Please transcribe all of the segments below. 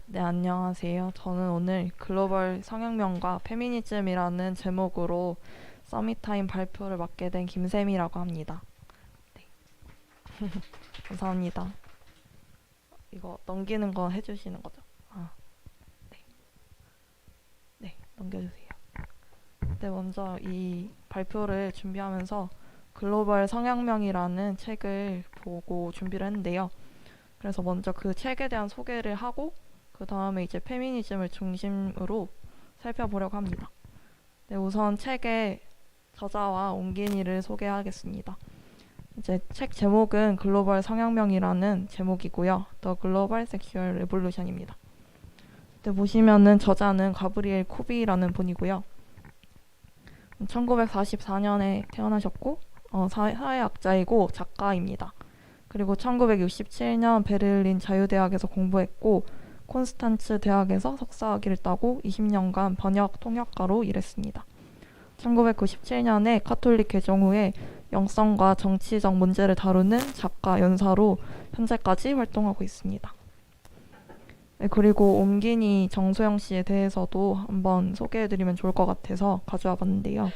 네, 안녕하세요. 저는 오늘 글로벌 성혁명과 페미니즘이라는 제목으로 서밋타임 발표를 맡게 된 김쌤이라고 합니다. 네, 감사합니다. 이거 넘기는 거 해주시는 거죠? 네, 네, 넘겨주세요. 네, 먼저 이 발표를 준비하면서 글로벌 성혁명이라는 책을 보고 준비를 했는데요. 그래서 먼저 그 책에 대한 소개를 하고 그 다음에 이제 페미니즘을 중심으로 살펴보려고 합니다. 네, 우선 책의 저자와 옹긴이를 소개하겠습니다. 이제 책 제목은 글로벌 성혁명이라는 제목이고요. The Global Sexual Revolution입니다. 네, 보시면은 저자는 가브리엘 쿠비라는 분이고요. 1944년에 태어나셨고 사회학자이고 작가입니다. 그리고 1967년 베를린 자유대학에서 공부했고 콘스탄츠 대학에서 석사학위를 따고 20년간 번역 통역가로 일했습니다. 1997년에 카톨릭 개정 후에 영성과 정치적 문제를 다루는 작가 연사로 현재까지 활동하고 있습니다. 네, 그리고 옴기니 정소영 씨에 대해서도 한번 소개해드리면 좋을 것 같아서 가져와 봤는데요.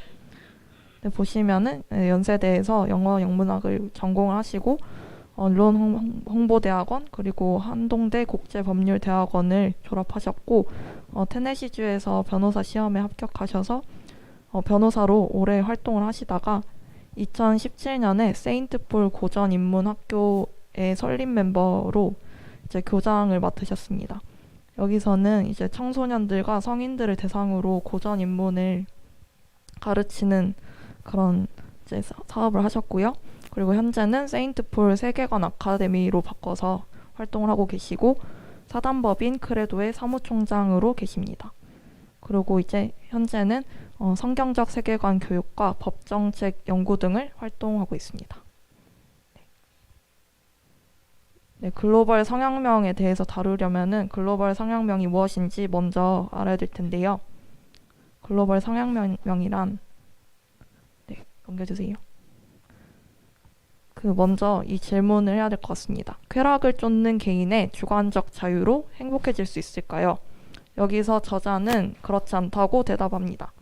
네, 보시면은 연세대에서 영어 영문학을 전공을 하시고 언론 홍보대학원 그리고 한동대 국제법률대학원을 졸업하셨고 테네시주에서 변호사 시험에 합격하셔서 변호사로 오래 활동을 하시다가 2017년에 세인트폴 고전인문학교의 설립 멤버로 이제 교장을 맡으셨습니다. 여기서는 이제 청소년들과 성인들을 대상으로 고전인문을 가르치는 그런 이제 사업을 하셨고요. 그리고 현재는 세인트폴 세계관 아카데미로 바꿔서 활동을 하고 계시고 사단법인 크레도의 사무총장으로 계십니다. 그리고 이제 현재는 성경적 세계관 교육과 법정책 연구 등을 활동하고 있습니다. 네, 글로벌 성혁명에 대해서 다루려면은 글로벌 성혁명이 무엇인지 먼저 알아야 될 텐데요. 글로벌 성혁명이란 넘겨주세요. 먼저 이 질문을 해야 될 것 같습니다. 쾌락을 쫓는 개인의 주관적 자유로 행복해질 수 있을까요? 여기서 저자는 그렇지 않다고 대답합니다.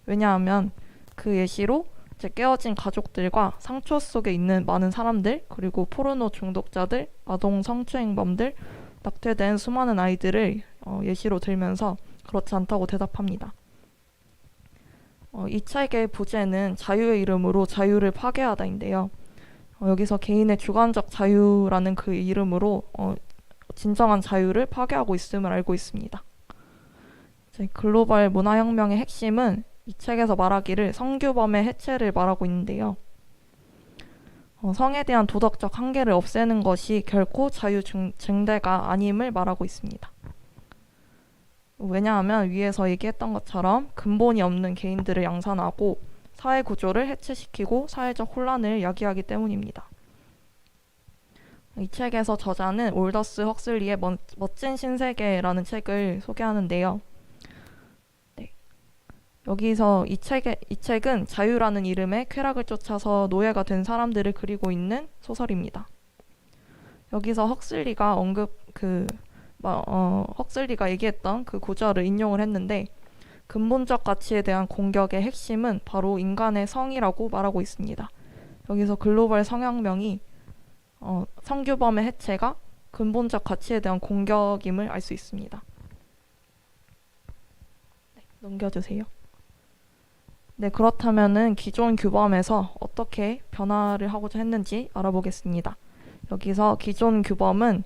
왜냐하면 그 예시로 이제 깨어진 가족들과 상처 속에 있는 많은 사람들, 그리고 포르노 중독자들, 아동 성추행범들, 낙태된 수많은 아이들을 예시로 들면서 그렇지 않다고 대답합니다. 이 책의 부제는 자유의 이름으로 자유를 파괴하다인데요. 여기서 개인의 주관적 자유라는 그 이름으로 진정한 자유를 파괴하고 있음을 알고 있습니다. 글로벌 문화혁명의 핵심은 이 책에서 말하기를 성규범의 해체를 말하고 있는데요. 성에 대한 도덕적 한계를 없애는 것이 결코 자유 증대가 아님을 말하고 있습니다. 왜냐하면 위에서 얘기했던 것처럼 근본이 없는 개인들을 양산하고 사회 구조를 해체시키고 사회적 혼란을 야기하기 때문입니다. 이 책에서 저자는 올더스 헉슬리의 멋진 신세계라는 책을 소개하는데요. 여기서 이 책은 자유라는 이름의 쾌락을 쫓아서 노예가 된 사람들을 그리고 있는 소설입니다. 여기서 헉슬리가 헉슬리가 얘기했던 그 구절을 인용을 했는데 근본적 가치에 대한 공격의 핵심은 바로 인간의 성이라고 말하고 있습니다. 여기서 글로벌 성혁명이 성규범의 해체가 근본적 가치에 대한 공격임을 알 수 있습니다. 넘겨주세요. 네, 그렇다면은 기존 규범에서 어떻게 변화를 하고자 했는지 알아보겠습니다. 여기서 기존 규범은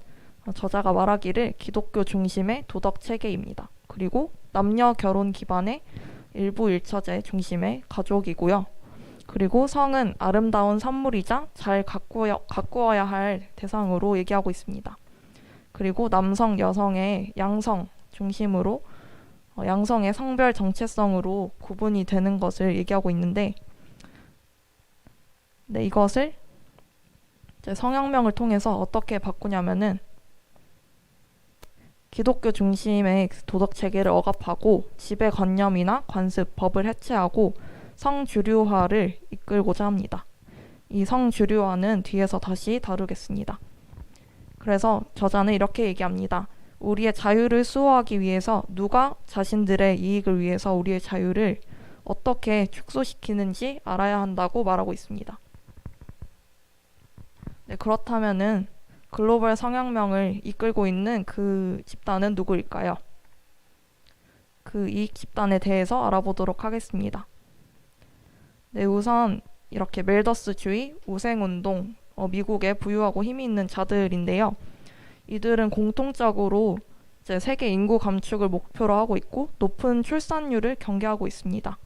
저자가 말하기를 기독교 중심의 도덕 체계입니다. 그리고 남녀 결혼 기반의 일부 일처제 중심의 가족이고요. 그리고 성은 아름다운 선물이자 잘 가꾸어야 할 대상으로 얘기하고 있습니다. 그리고 남성, 여성의 양성 중심으로 양성의 성별 정체성으로 구분이 되는 것을 얘기하고 있는데 이것을 이제 성혁명을 통해서 어떻게 바꾸냐면은 기독교 중심의 도덕 체계를 억압하고 지배관념이나 관습, 법을 해체하고 성주류화를 이끌고자 합니다. 이 성주류화는 뒤에서 다시 다루겠습니다. 그래서 저자는 이렇게 얘기합니다. 우리의 자유를 수호하기 위해서 누가 자신들의 이익을 위해서 우리의 자유를 어떻게 축소시키는지 알아야 한다고 말하고 있습니다. 네, 그렇다면은 글로벌 성혁명을 이끌고 있는 그 집단은 누구일까요? 그 이익 집단에 대해서 알아보도록 하겠습니다. 네, 우선 이렇게 멜더스주의, 우생운동, 미국의 부유하고 힘이 있는 자들인데요. 이들은 공통적으로 이제 세계 인구 감축을 목표로 하고 있고 높은 출산율을 경계하고 있습니다.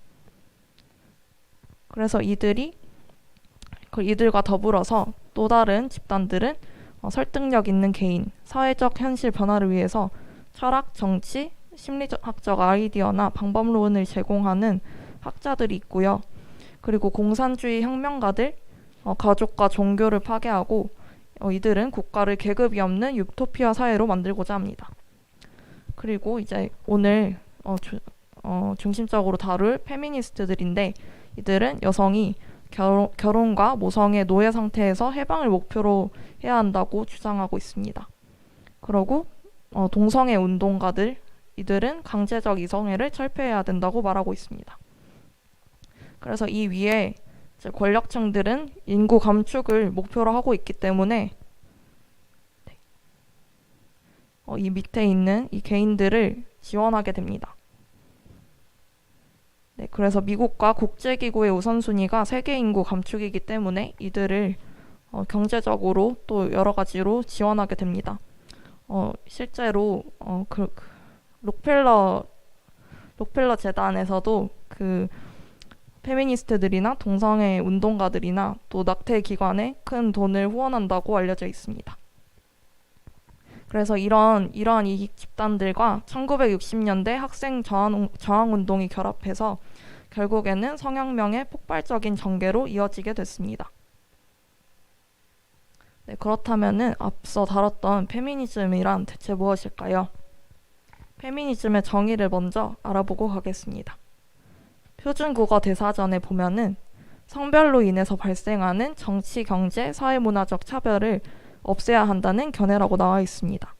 그래서 이들과 더불어서 또 다른 집단들은 설득력 있는 개인, 사회적 현실 변화를 위해서 철학, 정치, 심리학적 아이디어나 방법론을 제공하는 학자들이 있고요. 그리고 공산주의 혁명가들, 가족과 종교를 파괴하고 이들은 국가를 계급이 없는 유토피아 사회로 만들고자 합니다. 그리고 이제 오늘 중심적으로 다룰 페미니스트들인데 이들은 여성이 결혼과 모성의 노예 상태에서 해방을 목표로 해야 한다고 주장하고 있습니다. 그리고 동성애 운동가들, 이들은 강제적 이성애를 철폐해야 된다고 말하고 있습니다. 그래서 이 위에 이제 권력층들은 인구 감축을 목표로 하고 있기 때문에 이 밑에 있는 이 개인들을 지원하게 됩니다. 네, 그래서 미국과 국제기구의 우선순위가 세계 인구 감축이기 때문에 이들을 경제적으로 또 여러 가지로 지원하게 됩니다. 실제로 록펠러 재단에서도 그 페미니스트들이나 동성애 운동가들이나 또 낙태 기관에 큰 돈을 후원한다고 알려져 있습니다. 그래서 이러한 이익 집단들과 1960년대 학생 저항 운동이 결합해서 결국에는 성혁명의 폭발적인 전개로 이어지게 됐습니다. 네, 그렇다면은 앞서 다뤘던 페미니즘이란 대체 무엇일까요? 페미니즘의 정의를 먼저 알아보고 가겠습니다. 표준국어 대사전에 보면은 성별로 인해서 발생하는 정치, 경제, 사회문화적 차별을 없애야 한다는 견해라고 나와 있습니다.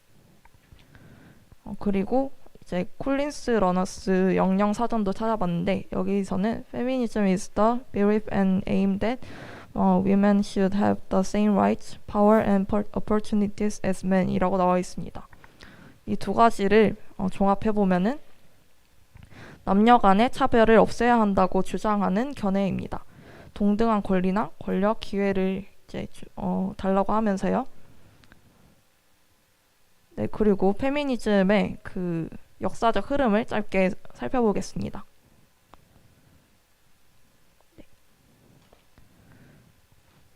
그리고 이제 콜린스 러너스 영영 사전도 찾아봤는데 여기서는 Feminism is the belief and aim that women should have the same rights, power and opportunities as men 이라고 나와 있습니다. 이 두 가지를 종합해보면은 남녀 간의 차별을 없애야 한다고 주장하는 견해입니다. 동등한 권리나 권력, 기회를 이제 달라고 하면서요. 네, 그리고 페미니즘의 그 역사적 흐름을 짧게 살펴보겠습니다.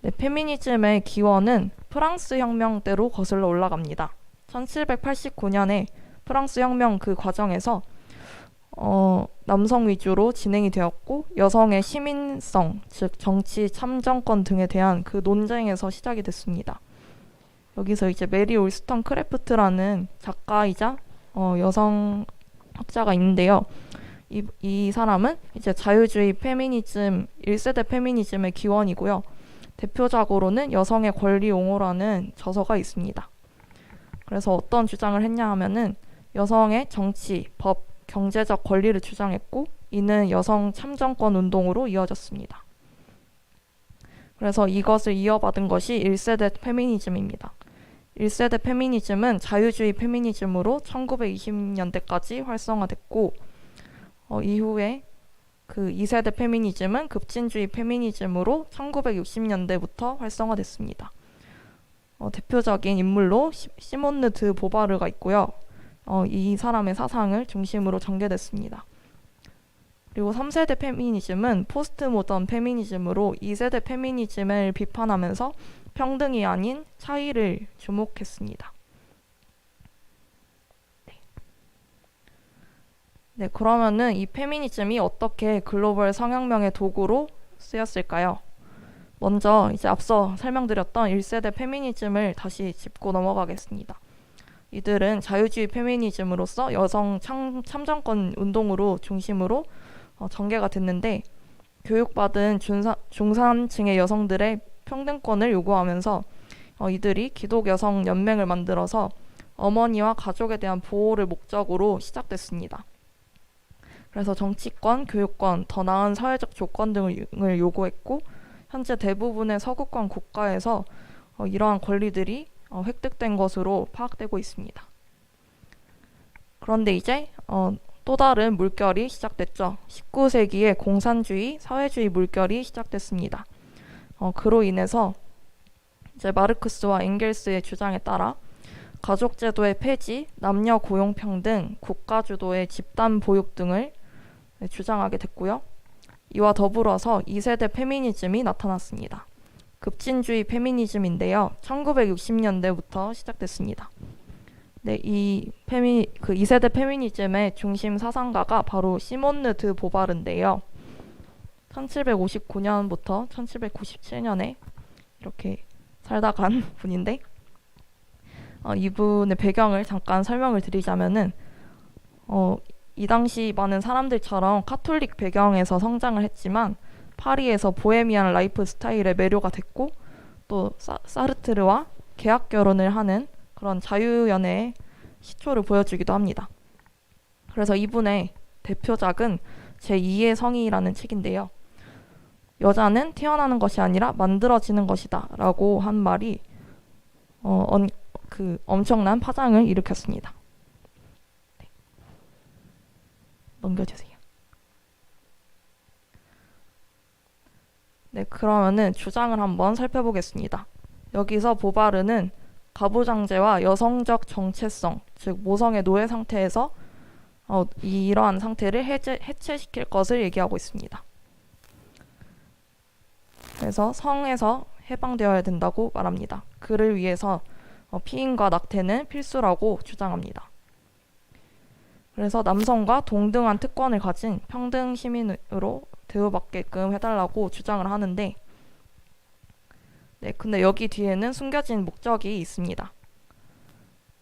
네, 페미니즘의 기원은 프랑스 혁명 때로 거슬러 올라갑니다. 1789년에 프랑스 혁명 그 과정에서 남성 위주로 진행이 되었고 여성의 시민성, 즉 정치 참정권 등에 대한 그 논쟁에서 시작이 됐습니다. 여기서 이제 메리 올스턴 크래프트라는 작가이자 여성 학자가 있는데요. 이 사람은 이제 자유주의 페미니즘, 1세대 페미니즘의 기원이고요. 대표적으로는 여성의 권리 옹호라는 저서가 있습니다. 그래서 어떤 주장을 했냐 하면은 여성의 정치, 법, 경제적 권리를 주장했고 이는 여성 참정권 운동으로 이어졌습니다. 그래서 이것을 이어받은 것이 1세대 페미니즘입니다. 1세대 페미니즘은 자유주의 페미니즘으로 1920년대까지 활성화됐고 이후에 그 2세대 페미니즘은 급진주의 페미니즘으로 1960년대부터 활성화됐습니다. 대표적인 인물로 시몬느 드 보바르가 있고요. 이 사람의 사상을 중심으로 전개됐습니다. 그리고 3세대 페미니즘은 포스트 모던 페미니즘으로 2세대 페미니즘을 비판하면서 평등이 아닌 차이를 주목했습니다. 네, 그러면은 이 페미니즘이 어떻게 글로벌 성혁명의 도구로 쓰였을까요? 먼저 이제 앞서 설명드렸던 1세대 페미니즘을 다시 짚고 넘어가겠습니다. 이들은 자유주의 페미니즘으로서 여성 참정권 운동으로 중심으로 전개가 됐는데 교육받은 중산층의 여성들의 평등권을 요구하면서 이들이 기독 여성 연맹을 만들어서 어머니와 가족에 대한 보호를 목적으로 시작됐습니다. 그래서 정치권, 교육권, 더 나은 사회적 조건 등을 요구했고 현재 대부분의 서구권 국가에서 이러한 권리들이 획득된 것으로 파악되고 있습니다. 그런데 이제 또 다른 물결이 시작됐죠. 19세기에 공산주의, 사회주의 물결이 시작됐습니다. 그로 인해서 이제 마르크스와 엥겔스의 주장에 따라 가족제도의 폐지, 남녀 고용평등, 국가주도의 집단 보육 등을 주장하게 됐고요. 이와 더불어서 2세대 페미니즘이 나타났습니다. 급진주의 페미니즘인데요. 1960년대부터 시작됐습니다. 네, 이 2세대 페미니즘의 중심 사상가가 바로 시몬느 드 보바르인데요. 1759년부터 1797년에 이렇게 살다 간 분인데 이분의 배경을 잠깐 설명을 드리자면은 이 당시 많은 사람들처럼 카톨릭 배경에서 성장을 했지만 파리에서 보헤미안 라이프 스타일에 매료가 됐고 또 사르트르와 계약 결혼을 하는 그런 자유연애의 시초를 보여주기도 합니다. 그래서 이분의 대표작은 제2의 성이라는 책인데요. 여자는 태어나는 것이 아니라 만들어지는 것이다 라고 한 말이 엄청난 파장을 일으켰습니다. 네. 넘겨주세요. 네, 그러면은 주장을 한번 살펴보겠습니다. 여기서 보바르는 가부장제와 여성적 정체성, 즉 모성의 노예 상태에서 이러한 상태를 해체시킬 것을 얘기하고 있습니다. 그래서 성에서 해방되어야 된다고 말합니다. 그를 위해서 피임과 낙태는 필수라고 주장합니다. 그래서 남성과 동등한 특권을 가진 평등 시민으로 대우받게끔 해달라고 주장을 하는데 네, 근데 여기 뒤에는 숨겨진 목적이 있습니다.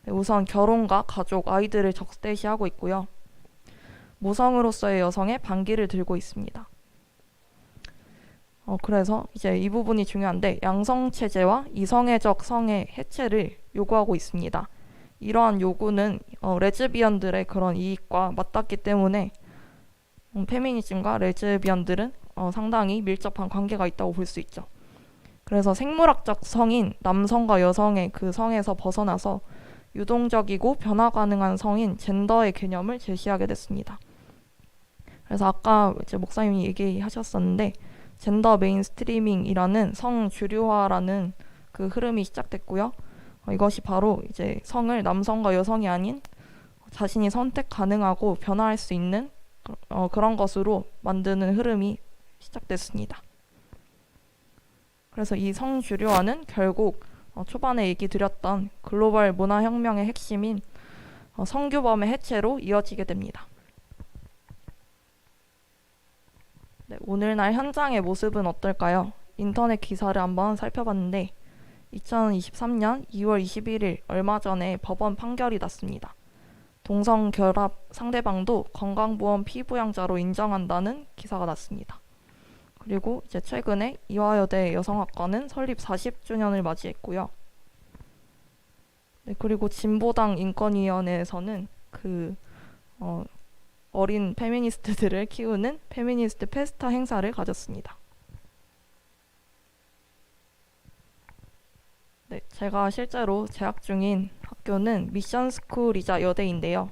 네, 우선 결혼과 가족, 아이들을 적대시하고 있고요. 모성으로서의 여성의 반기를 들고 있습니다. 그래서 이제 이 부분이 중요한데 양성체제와 이성애적 성의 해체를 요구하고 있습니다. 이러한 요구는 레즈비언들의 그런 이익과 맞닿기 때문에 페미니즘과 레즈비언들은 상당히 밀접한 관계가 있다고 볼 수 있죠. 그래서 생물학적 성인 남성과 여성의 그 성에서 벗어나서 유동적이고 변화 가능한 성인 젠더의 개념을 제시하게 됐습니다. 그래서 아까 이제 목사님이 얘기하셨었는데 젠더 메인스트리밍이라는 성주류화라는 그 흐름이 시작됐고요. 이것이 바로 이제 성을 남성과 여성이 아닌 자신이 선택 가능하고 변화할 수 있는 그런 것으로 만드는 흐름이 시작됐습니다. 그래서 이 성주류화는 결국 초반에 얘기 드렸던 글로벌 문화혁명의 핵심인 성규범의 해체로 이어지게 됩니다. 네, 오늘날 현장의 모습은 어떨까요? 인터넷 기사를 한번 살펴봤는데 2023년 2월 21일 얼마 전에 법원 판결이 났습니다. 동성 결합 상대방도 건강보험 피부양자로 인정한다는 기사가 났습니다. 그리고 이제 최근에 이화여대 여성학과는 설립 40주년을 맞이했고요. 네, 그리고 진보당 인권위원회에서는 어린 페미니스트들을 키우는 페미니스트 페스타 행사를 가졌습니다. 네, 제가 실제로 재학 중인 학교는 미션스쿨이자 여대인데요.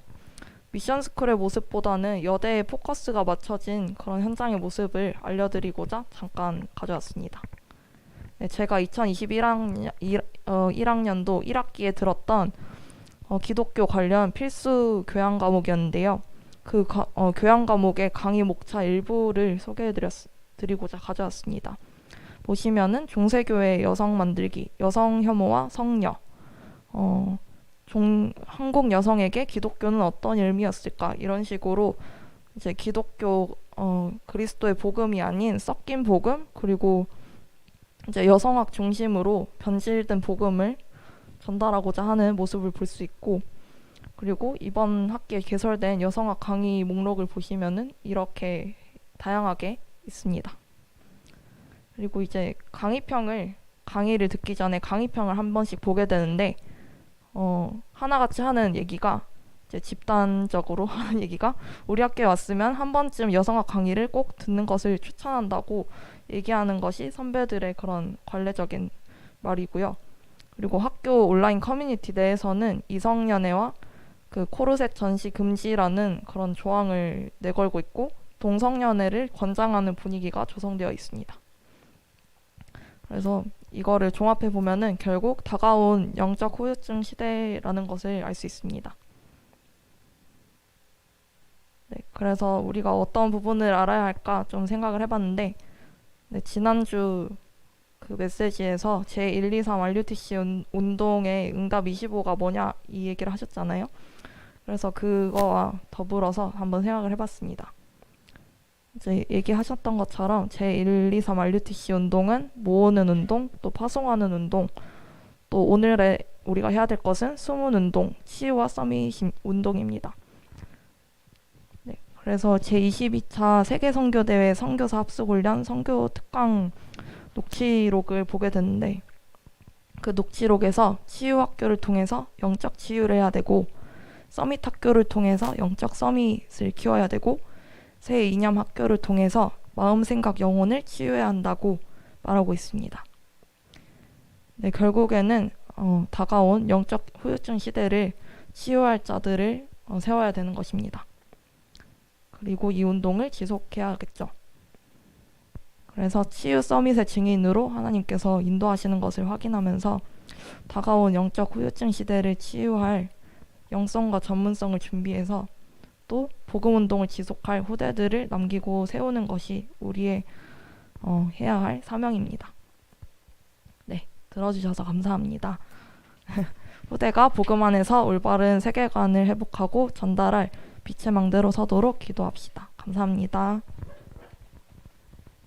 미션스쿨의 모습보다는 여대에 포커스가 맞춰진 그런 현장의 모습을 알려드리고자 잠깐 가져왔습니다. 네, 제가 2021학년도 1학기에 들었던 기독교 관련 필수 교양 과목이었는데요. 그 교양 과목의 강의 목차 일부를 소개해드리고자 가져왔습니다. 보시면은 중세교회 여성 만들기, 여성 혐오와 성녀, 한국 여성에게 기독교는 어떤 의미였을까 이런 식으로 이제 기독교 그리스도의 복음이 아닌 섞인 복음 그리고 이제 여성학 중심으로 변질된 복음을 전달하고자 하는 모습을 볼 수 있고 그리고 이번 학기에 개설된 여성학 강의 목록을 보시면은 이렇게 다양하게 있습니다. 그리고 이제 강의를 듣기 전에 강의평을 한 번씩 보게 되는데 하나같이 하는 얘기가 이제 집단적으로 하는 얘기가 우리 학교에 왔으면 한 번쯤 여성학 강의를 꼭 듣는 것을 추천한다고 얘기하는 것이 선배들의 그런 관례적인 말이고요. 그리고 학교 온라인 커뮤니티 내에서는 이성연애와 그 코르셋 전시 금지라는 그런 조항을 내걸고 있고 동성연애를 권장하는 분위기가 조성되어 있습니다. 그래서 이거를 종합해 보면은 결국 다가온 영적 후유증 시대라는 것을 알 수 있습니다. 네, 그래서 우리가 어떤 부분을 알아야 할까 좀 생각을 해봤는데, 네, 지난주 그 메시지에서 제1, 2, 3 RUTC 운동의 응답 25가 뭐냐 이 얘기를 하셨잖아요. 그래서 그거와 더불어서 한번 생각을 해봤습니다. 이제 얘기하셨던 것처럼 제1, 2, 3 RUTC 운동은 모으는 운동, 또 파송하는 운동, 또 오늘의 우리가 해야 될 것은 숨은 운동, 치유와 서밋 운동입니다. 네, 그래서 제22차 세계선교대회 선교사 합숙훈련 선교 특강 녹취록을 보게 됐는데 그 녹취록에서 치유학교를 통해서 영적 치유를 해야 되고 서밋 학교를 통해서 영적 서밋을 키워야 되고 새 이념 학교를 통해서 마음, 생각, 영혼을 치유해야 한다고 말하고 있습니다. 네, 결국에는 다가온 영적 후유증 시대를 치유할 자들을 세워야 되는 것입니다. 그리고 이 운동을 지속해야겠죠. 그래서 치유 서밋의 증인으로 하나님께서 인도하시는 것을 확인하면서 다가온 영적 후유증 시대를 치유할 영성과 전문성을 준비해서 또 복음 운동을 지속할 후대들을 남기고 세우는 것이 우리의 해야 할 사명입니다. 네, 들어주셔서 감사합니다. 후대가 복음 안에서 올바른 세계관을 회복하고 전달할 빛의 망대로 서도록 기도합시다. 감사합니다.